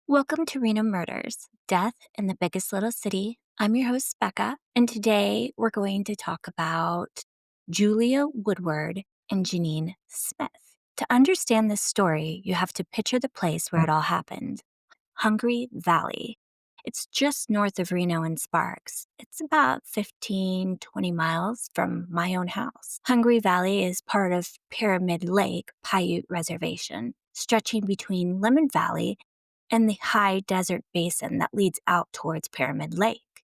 Welcome to Reno Murders, Death in the Biggest Little City. I'm your host, Becca, and today we're going to talk about Julia Woodward and Jeannie Smith. To understand this story, you have to picture the place where it all happened, Hungry Valley. It's just north of Reno and Sparks. It's about 15, 20 miles from my own house. Hungry Valley is part of Pyramid Lake Paiute Reservation, stretching between Lemon Valley and the high desert basin that leads out towards Pyramid Lake.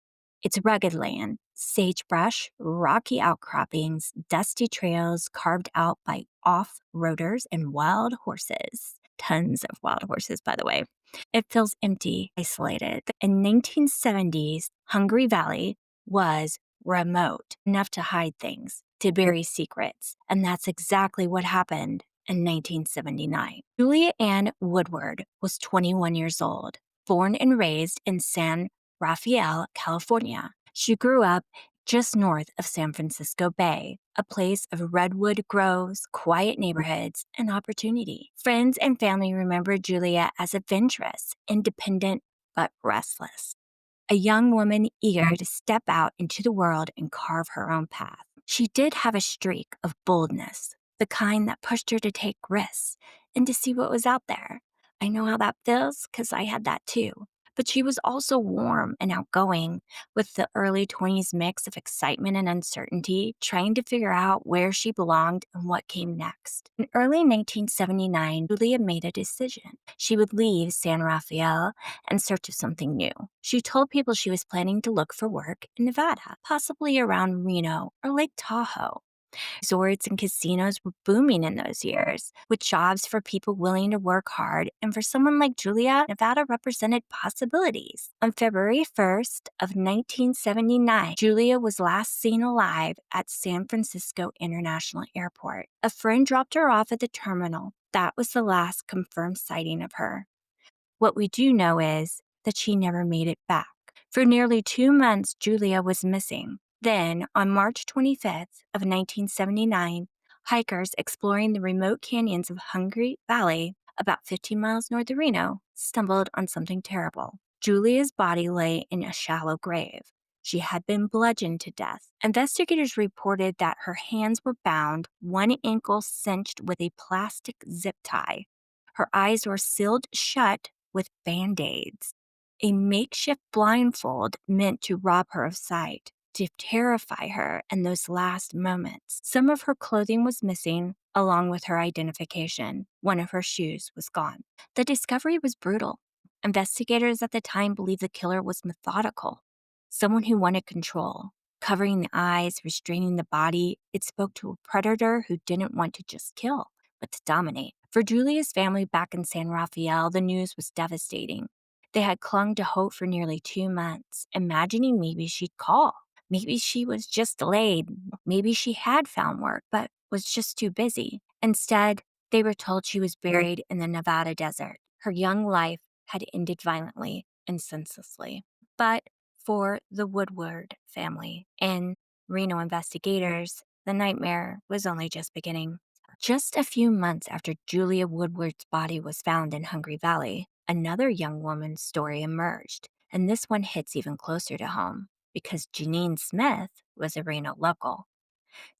It's rugged land, sagebrush, rocky outcroppings, dusty trails carved out by off-roaders and wild horses. Tons of wild horses, by the way. It feels empty, isolated. In 1970s, Hungry Valley was remote, enough to hide things, to bury secrets. And that's exactly what happened in 1979. Julia Ann Woodward was 21 years old, born and raised in San Rafael, California. She grew up just north of San Francisco Bay, a place of redwood groves, quiet neighborhoods, and opportunity. Friends and family remember Julia as adventurous, independent, but restless. A young woman eager to step out into the world and carve her own path. She did have a streak of boldness, the kind that pushed her to take risks and to see what was out there. I know how that feels because I had that too. But she was also warm and outgoing, with the early 20s mix of excitement and uncertainty, trying to figure out where she belonged and what came next. In early 1979, Julia made a decision. She would leave San Rafael in search of something new. She told people she was planning to look for work in Nevada, possibly around Reno or Lake Tahoe. Resorts and casinos were booming in those years, with jobs for people willing to work hard, and for someone like Julia, Nevada represented possibilities. On February 1st of 1979, Julia was last seen alive at San Francisco International Airport. A friend dropped her off at the terminal. That was the last confirmed sighting of her. What we do know is that she never made it back. For nearly 2 months, Julia was missing. Then, on March 25th of 1979, hikers exploring the remote canyons of Hungry Valley, about 15 miles north of Reno, stumbled on something terrible. Julia's body lay in a shallow grave. She had been bludgeoned to death. Investigators reported that her hands were bound, one ankle cinched with a plastic zip tie. Her eyes were sealed shut with Band-Aids, a makeshift blindfold meant to rob her of sight, to terrify her in those last moments. Some of her clothing was missing, along with her identification. One of her shoes was gone. The discovery was brutal. Investigators at the time believed the killer was methodical, someone who wanted control. Covering the eyes, restraining the body, it spoke to a predator who didn't want to just kill, but to dominate. For Julia's family back in San Rafael, the news was devastating. They had clung to hope for nearly 2 months, imagining maybe she'd call. Maybe she was just delayed. Maybe she had found work, but was just too busy. Instead, they were told she was buried in the Nevada desert. Her young life had ended violently and senselessly. But for the Woodward family and Reno investigators, the nightmare was only just beginning. Just a few months after Julia Woodward's body was found in Hungry Valley, another young woman's story emerged, and this one hits even closer to home because Jeannie Smith was a Reno local.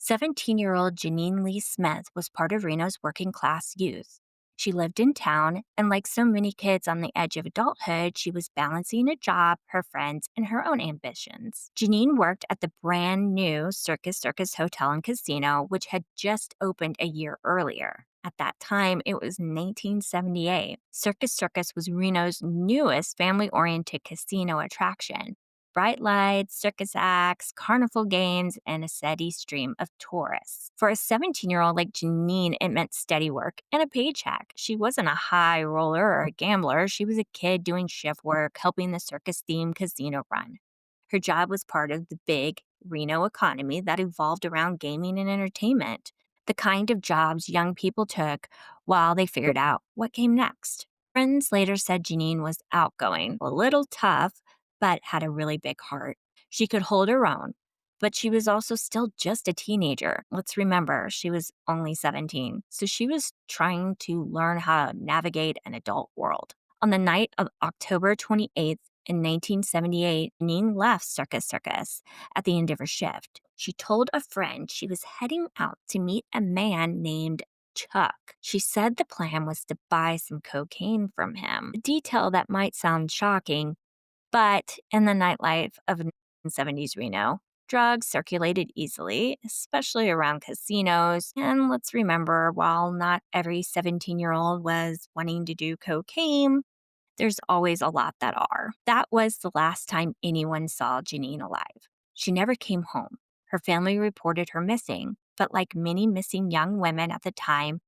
17-year-old Jeannie Lee Smith was part of Reno's working-class youth. She lived in town, and like so many kids on the edge of adulthood, she was balancing a job, her friends, and her own ambitions. Jeanine worked at the brand new Circus Hotel and Casino, which had just opened a year earlier. At that time, it was 1978. Circus was Reno's newest family-oriented casino attraction. Bright lights, circus acts, carnival games, and a steady stream of tourists. For a 17-year-old like Jeanine, it meant steady work and a paycheck. She wasn't a high roller or a gambler. She was a kid doing shift work, helping the circus-themed casino run. Her job was part of the big Reno economy that evolved around gaming and entertainment, the kind of jobs young people took while they figured out what came next. Friends later said Jeanine was outgoing, a little tough, but had a really big heart. She could hold her own, but she was also still just a teenager. Let's remember, she was only 17, so she was trying to learn how to navigate an adult world. On the night of October 28th in 1978, Jeanine left Circus at the end of her shift. She told a friend she was heading out to meet a man named Chuck. She said the plan was to buy some cocaine from him, a detail that might sound shocking, but in the nightlife of 1970s Reno, drugs circulated easily, especially around casinos. And let's remember, while not every 17-year-old was wanting to do cocaine, there's always a lot that are. That was the last time anyone saw Jeanine alive. She never came home. Her family reported her missing, but like many missing young women at the time,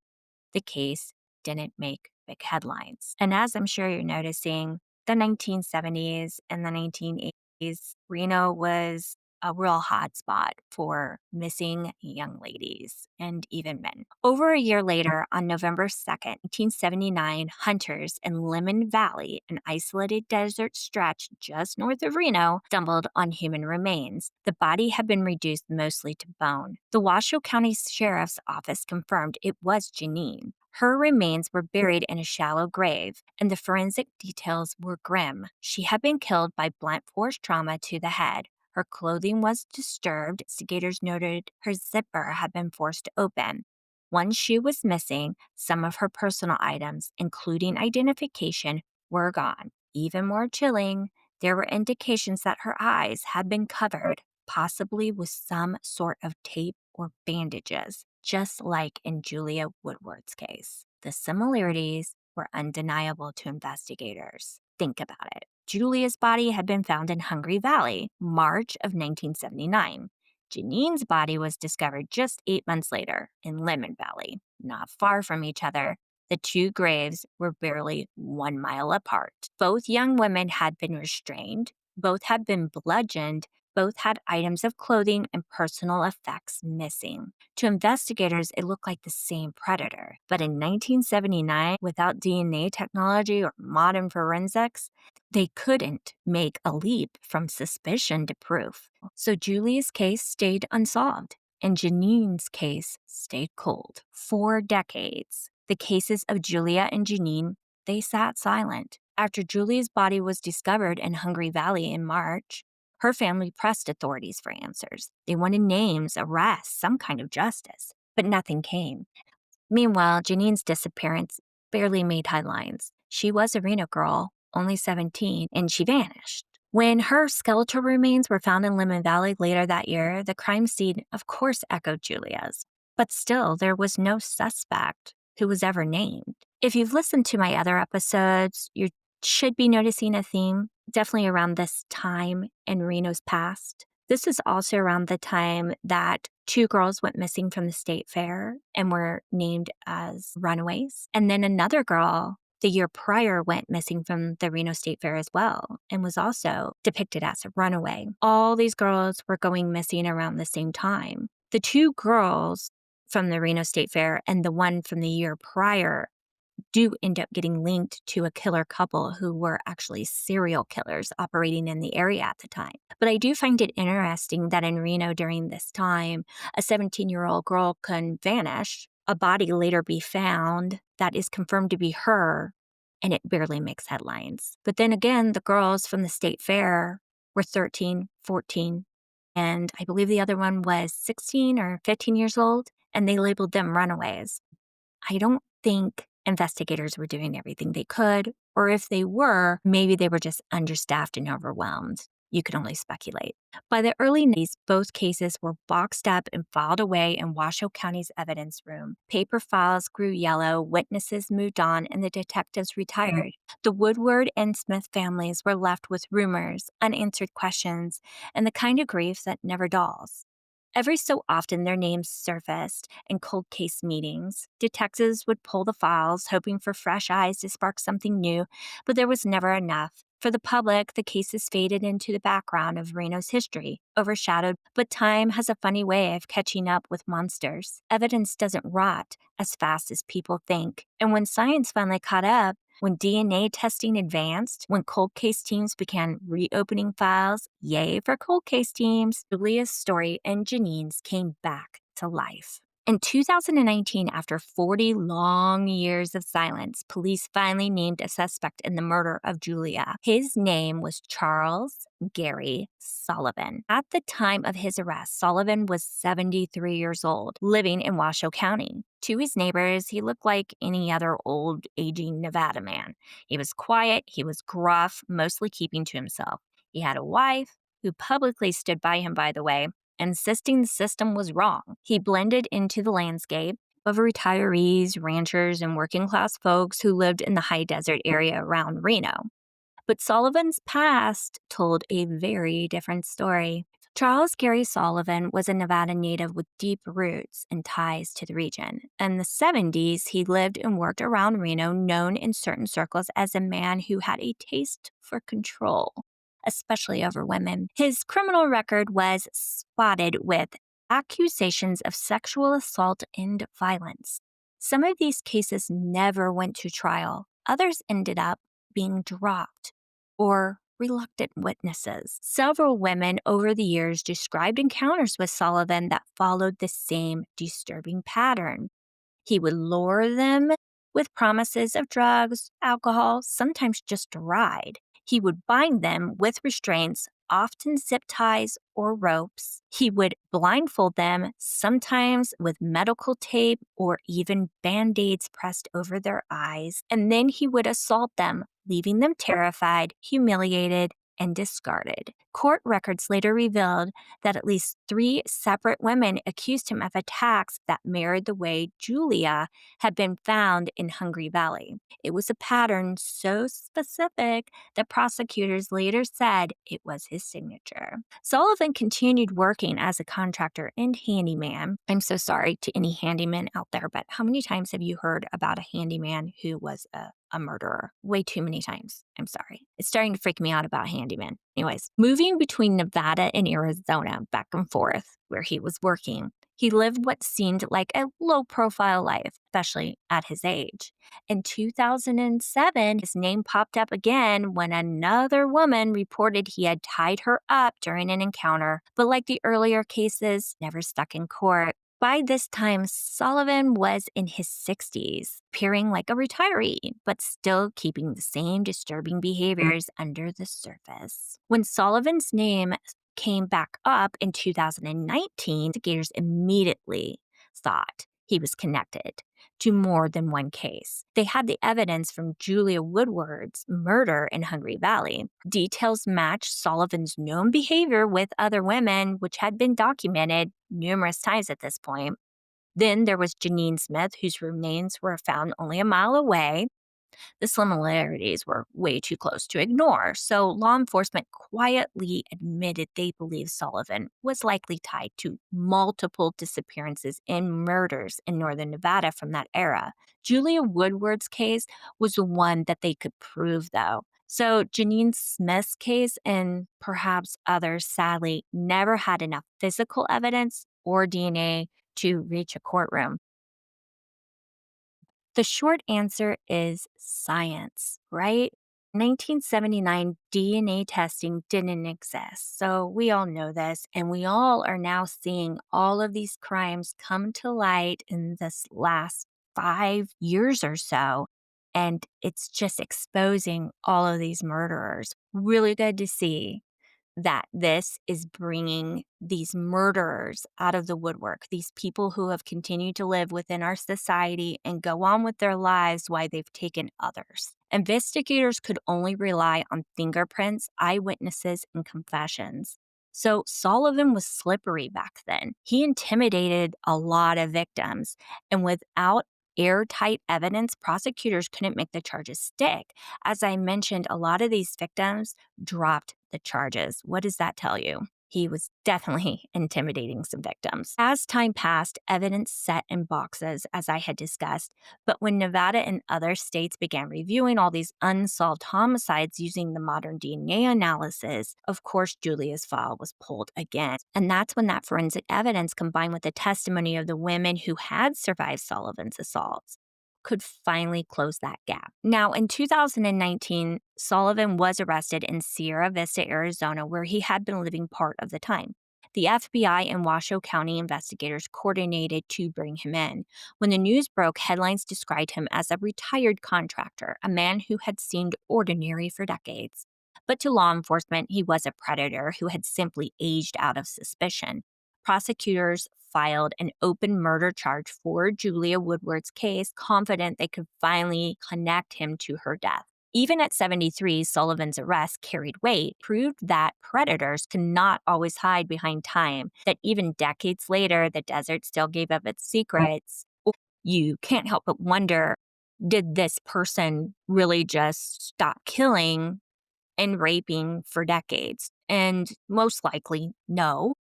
the case didn't make big headlines. And as I'm sure you're noticing, the 1970s and the 1980s, Reno was a real hotspot for missing young ladies and even men. Over a year later, on November 2nd, 1979, hunters in Lemon Valley, an isolated desert stretch just north of Reno, stumbled on human remains. The body had been reduced mostly to bone. The Washoe County Sheriff's Office confirmed it was Jeanine. Her remains were buried in a shallow grave, and the forensic details were grim. She had been killed by blunt force trauma to the head. Her clothing was disturbed. Investigators noted her zipper had been forced open. One shoe was missing. Some of her personal items, including identification, were gone. Even more chilling, there were indications that her eyes had been covered, possibly with some sort of tape or bandages, just like in Julia Woodward's case. The similarities were undeniable to investigators. Think about it. Julia's body had been found in Hungry Valley, March of 1979. Jeanine's body was discovered just 8 months later in Lemon Valley, not far from each other. The two graves were barely 1 mile apart. Both young women had been restrained. Both had been bludgeoned. Both had items of clothing and personal effects missing. To investigators, it looked like the same predator. But in 1979, without DNA technology or modern forensics, they couldn't make a leap from suspicion to proof. So Julie's case stayed unsolved, and Jeanine's case stayed cold. 4 decades. The cases of Julia and Jeanine, they sat silent. After Julia's body was discovered in Hungry Valley in March, her family pressed authorities for answers. They wanted names, arrests, some kind of justice, but nothing came. Meanwhile, Jeanine's disappearance barely made headlines. She was a Reno girl, only 17, and she vanished. When her skeletal remains were found in Lemon Valley later that year, the crime scene, of course, echoed Julia's. But still, there was no suspect who was ever named. If you've listened to my other episodes, you should be noticing a theme, definitely around this time in Reno's past. This is also around the time that 2 girls went missing from the state fair and were named as runaways. And then another girl the year prior went missing from the Reno State Fair as well and was also depicted as a runaway. All these girls were going missing around the same time. The 2 girls from the Reno State Fair and the one from the year prior do end up getting linked to a killer couple who were actually serial killers operating in the area at the time. But I do find it interesting that in Reno during this time, a 17-year-old girl can vanish, a body later be found that is confirmed to be her, and it barely makes headlines. But then again, the girls from the state fair were 13, 14, and I believe the other one was 16 or 15 years old, and they labeled them runaways. I don't think investigators were doing everything they could, or if they were, maybe they were just understaffed and overwhelmed. You can only speculate. By the early 90s, both cases were boxed up and filed away in Washoe County's evidence room. Paper files grew yellow, witnesses moved on, and the detectives retired. The Woodward and Smith families were left with rumors, unanswered questions, and the kind of grief that never dulls. Every so often, their names surfaced in cold case meetings. Detectives would pull the files, hoping for fresh eyes to spark something new, but there was never enough. For the public, the cases faded into the background of Reno's history, overshadowed, but time has a funny way of catching up with monsters. Evidence doesn't rot as fast as people think. And when science finally caught up, when DNA testing advanced, when cold case teams began reopening files, yay for cold case teams, Julia's story and Jeanine's came back to life. In 2019, after 40 long years of silence, police finally named a suspect in the murder of Julia. His name was Charles Gary Sullivan. At the time of his arrest, Sullivan was 73 years old, living in Washoe County. To his neighbors, he looked like any other old, aging Nevada man. He was quiet, he was gruff, mostly keeping to himself. He had a wife who publicly stood by him, by the way, insisting the system was wrong. He blended into the landscape of retirees, ranchers, and working class folks who lived in the high desert area around Reno. But Sullivan's past told a very different story. Charles Gary Sullivan was a Nevada native with deep roots and ties to the region. In the 70s, he lived and worked around Reno, known in certain circles as a man who had a taste for control, especially over women. His criminal record was spotted with accusations of sexual assault and violence. Some of these cases never went to trial. Others ended up being dropped or reluctant witnesses. Several women over the years described encounters with Sullivan that followed the same disturbing pattern. He would lure them with promises of drugs, alcohol, sometimes just a ride. He would bind them with restraints, often zip ties or ropes. He would blindfold them, sometimes with medical tape or even band-aids pressed over their eyes. And then he would assault them, leaving them terrified, humiliated, and discarded. Court records later revealed that at least 3 separate women accused him of attacks that mirrored the way Julia had been found in Hungry Valley. It was a pattern so specific that prosecutors later said it was his signature. Sullivan continued working as a contractor and handyman. I'm so sorry to any handyman out there, but how many times have you heard about a handyman who was a murderer? Way too many times. I'm sorry. It's starting to freak me out about handymen. Anyways, moving between Nevada and Arizona back and forth where he was working, he lived what seemed like a low-profile life, especially at his age. In 2007, his name popped up again when another woman reported he had tied her up during an encounter, but like the earlier cases, never stuck in court. By this time, Sullivan was in his 60s, appearing like a retiree, but still keeping the same disturbing behaviors under the surface. When Sullivan's name came back up in 2019, investigators immediately thought he was connected to more than one case. They had the evidence from Julia Woodward's murder in Hungry Valley. Details matched Sullivan's known behavior with other women, which had been documented numerous times at this point. Then there was Jeannie Smith, whose remains were found only a mile away. The similarities were way too close to ignore, so law enforcement quietly admitted they believed Sullivan was likely tied to multiple disappearances and murders in northern Nevada from that era. Julia Woodward's case was the one that they could prove, though. So Jeannie Smith's case and perhaps others, sadly, never had enough physical evidence or DNA to reach a courtroom. The short answer is science, right? 1979 DNA testing didn't exist. So we all know this, and we all are now seeing all of these crimes come to light in this last 5 years or so. And it's just exposing all of these murderers. Really good to see that this is bringing these murderers out of the woodwork, these people who have continued to live within our society and go on with their lives while they've taken others. Investigators could only rely on fingerprints, eyewitnesses, and confessions. So Sullivan was slippery back then. He intimidated a lot of victims, and without airtight evidence, prosecutors couldn't make the charges stick. As I mentioned, a lot of these victims dropped the charges. What does that tell you? He was definitely intimidating some victims. As time passed, evidence sat in boxes, as I had discussed, but when Nevada and other states began reviewing all these unsolved homicides using the modern DNA analysis, of course, Julia's file was pulled again. And that's when that forensic evidence, combined with the testimony of the women who had survived Sullivan's assaults, could finally close that gap. Now, in 2019, Sullivan was arrested in Sierra Vista, Arizona, where he had been living part of the time. The FBI and Washoe County investigators coordinated to bring him in. When the news broke, headlines described him as a retired contractor, a man who had seemed ordinary for decades. But to law enforcement, he was a predator who had simply aged out of suspicion. Prosecutors filed an open murder charge for Julia Woodward's case, confident they could finally connect him to her death. Even at 73, Sullivan's arrest carried weight, proved that predators cannot always hide behind time, that even decades later, the desert still gave up its secrets. You can't help but wonder, did this person really just stop killing and raping for decades? And most likely, no,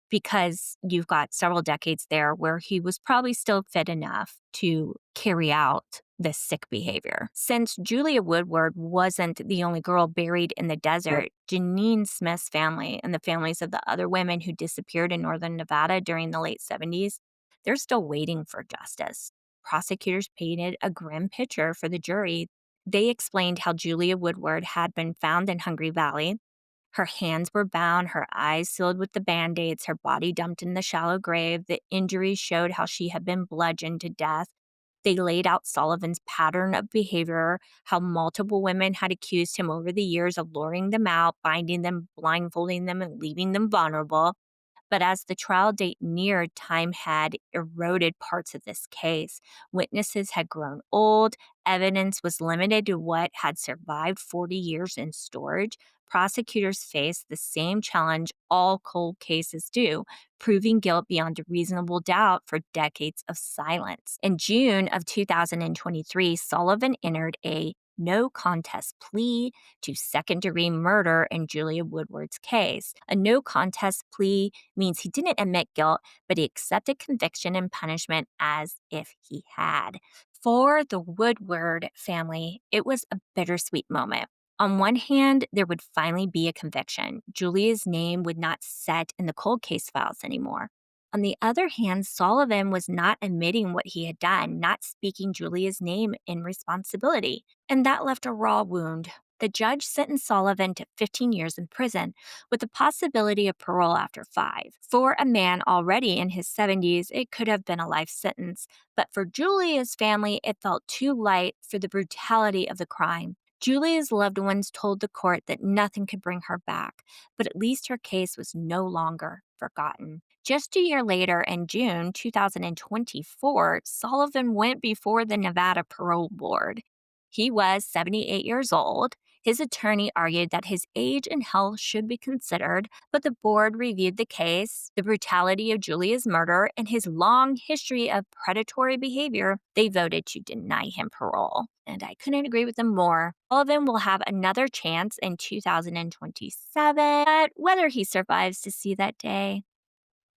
because you've got several decades there where he was probably still fit enough to carry out this sick behavior. Since Julia Woodward wasn't the only girl buried in the desert, Jeannie Smith's family and the families of the other women who disappeared in northern Nevada during the late 70s, they're still waiting for justice. Prosecutors painted a grim picture for the jury. They explained how Julia Woodward had been found in Hungry Valley. Her hands were bound, her eyes sealed with the band-aids, her body dumped in the shallow grave. The injuries showed how she had been bludgeoned to death. They laid out Sullivan's pattern of behavior, how multiple women had accused him over the years of luring them out, binding them, blindfolding them, and leaving them vulnerable. But as the trial date neared, time had eroded parts of this case. Witnesses had grown old. Evidence was limited to what had survived 40 years in storage. Prosecutors faced the same challenge all cold cases do, proving guilt beyond a reasonable doubt for decades of silence. In June of 2023, Sullivan entered a no contest plea to second-degree murder in Julia Woodward's case. A no contest plea means he didn't admit guilt, but he accepted conviction and punishment as if he had. For the Woodward family, it was a bittersweet moment. On one hand, there would finally be a conviction. Julia's name would not set in the cold case files anymore. On the other hand, Sullivan was not admitting what he had done, not speaking Julia's name in responsibility. And that left a raw wound. The judge sentenced Sullivan to 15 years in prison, with the possibility of parole after 5. For a man already in his 70s, it could have been a life sentence. But for Julia's family, it felt too light for the brutality of the crime. Julia's loved ones told the court that nothing could bring her back, but at least her case was no longer forgotten. Just a year later, in June 2024, Sullivan went before the Nevada Parole Board. He was 78 years old. His attorney argued that his age and health should be considered, but the board reviewed the case, the brutality of Julia's murder, and his long history of predatory behavior. They voted to deny him parole. And I couldn't agree with them more. Sullivan will have another chance in 2027, but whether he survives to see that day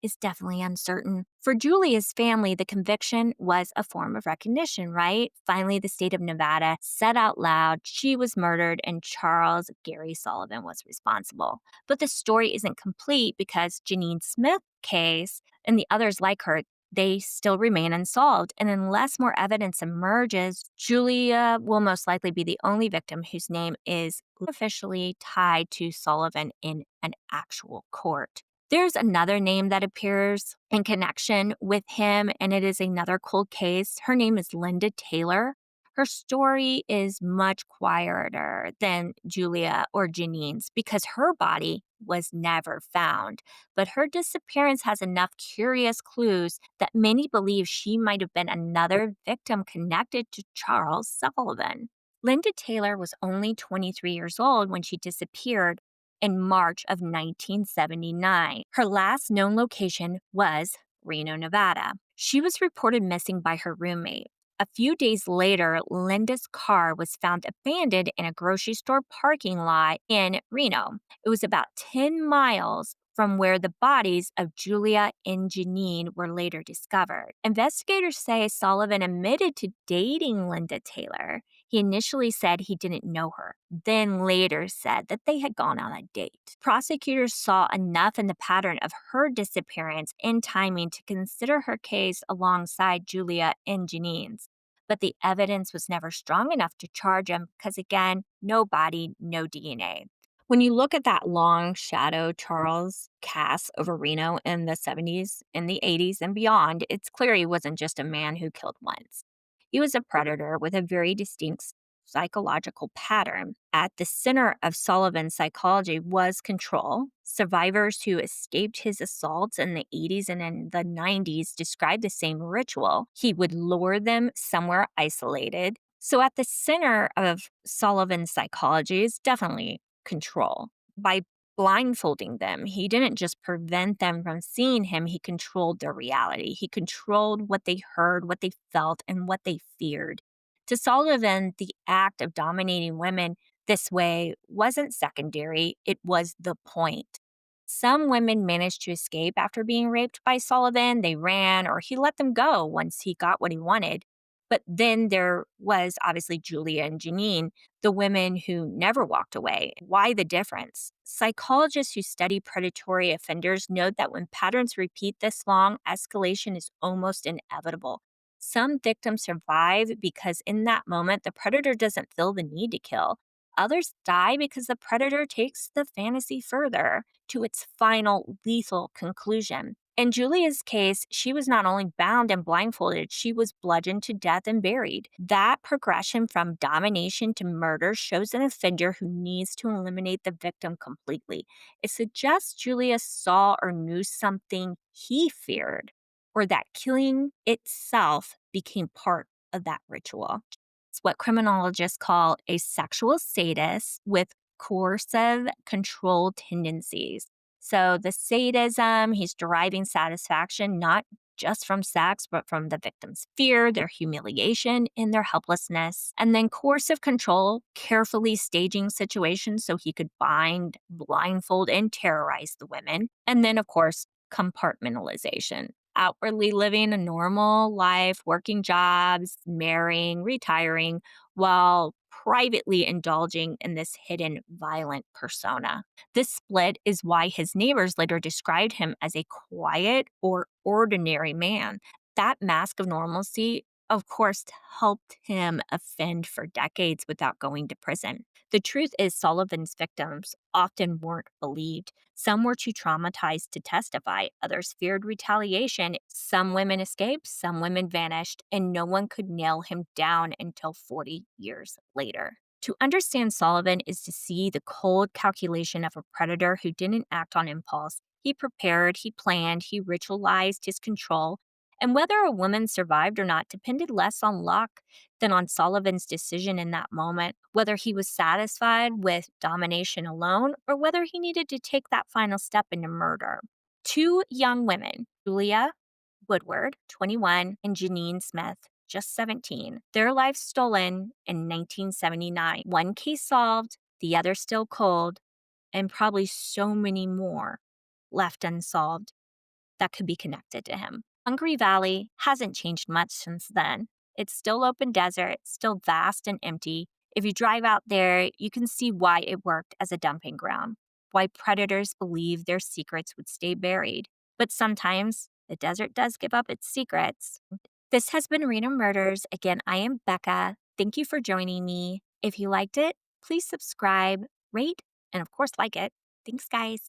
is definitely uncertain. For Julia's family, the conviction was a form of recognition, right? Finally, the state of Nevada said out loud she was murdered and Charles Gary Sullivan was responsible. But the story isn't complete because Jeannie Smith's case and the others like her, they still remain unsolved. And unless more evidence emerges, Julia will most likely be the only victim whose name is officially tied to Sullivan in an actual court. There's another name that appears in connection with him, and it is another cold case. Her name is Linda Taylor. Her story is much quieter than Julia or Janine's because her body was never found. But her disappearance has enough curious clues that many believe she might have been another victim connected to Charles Sullivan. Linda Taylor was only 23 years old when she disappeared in March of 1979. Her last known location was Reno, Nevada. She was reported missing by her roommate. A few days later, Linda's car was found abandoned in a grocery store parking lot in Reno. It was about 10 miles from where the bodies of Julia and Jeanine were later discovered. Investigators say Sullivan admitted to dating Linda Taylor. He initially said he didn't know her, then later said that they had gone on a date. Prosecutors saw enough in the pattern of her disappearance and timing to consider her case alongside Julia and Janine's. But the evidence was never strong enough to charge him because, again, no body, no DNA. When you look at that long shadow Charles casts over Reno in the 70s, in the 80s, and beyond, it's clear he wasn't just a man who killed once. He was a predator with a very distinct psychological pattern. At the center of Sullivan's psychology was control. Survivors who escaped his assaults in the 80s and in the 90s described the same ritual. He would lure them somewhere isolated. So, at the center of Sullivan's psychology is definitely control. By blindfolding them, he didn't just prevent them from seeing him, he controlled their reality. He controlled what they heard, what they felt, and what they feared. To Sullivan, the act of dominating women this way wasn't secondary, it was the point. Some women managed to escape after being raped by Sullivan. They ran or he let them go once he got what he wanted. But then there was obviously Julia and Janine, the women who never walked away. Why the difference? Psychologists who study predatory offenders note that when patterns repeat this long, escalation is almost inevitable. Some victims survive because in that moment, the predator doesn't feel the need to kill. Others die because the predator takes the fantasy further to its final lethal conclusion. In Julia's case, she was not only bound and blindfolded, she was bludgeoned to death and buried. That progression from domination to murder shows an offender who needs to eliminate the victim completely. It suggests Julia saw or knew something he feared, or that killing itself became part of that ritual. It's what criminologists call a sexual sadist with coercive control tendencies. So the sadism, he's deriving satisfaction not just from sex, but from the victim's fear, their humiliation, and their helplessness. And then coercive control, carefully staging situations so he could bind, blindfold, and terrorize the women. And then, of course, compartmentalization. Outwardly living a normal life, working jobs, marrying, retiring, while privately indulging in this hidden violent persona. This split is why his neighbors later described him as a quiet or ordinary man. That mask of normalcy, of course, helped him offend for decades without going to prison. The truth is, Sullivan's victims often weren't believed. Some were too traumatized to testify, others feared retaliation. Some women escaped, some women vanished, and no one could nail him down until 40 years later. To understand Sullivan is to see the cold calculation of a predator who didn't act on impulse. He prepared, he planned, he ritualized his control. And whether a woman survived or not depended less on luck than on Sullivan's decision in that moment, whether he was satisfied with domination alone or whether he needed to take that final step into murder. Two young women, Julia Woodward, 21, and Jeannie Smith, just 17. Their lives stolen in 1979. One case solved, the other still cold, and probably so many more left unsolved that could be connected to him. Hungry Valley hasn't changed much since then. It's still open desert, still vast and empty. If you drive out there, you can see why it worked as a dumping ground, why predators believed their secrets would stay buried. But sometimes the desert does give up its secrets. This has been Reno Murders. Again, I am Becca. Thank you for joining me. If you liked it, please subscribe, rate, and of course, like it. Thanks, guys.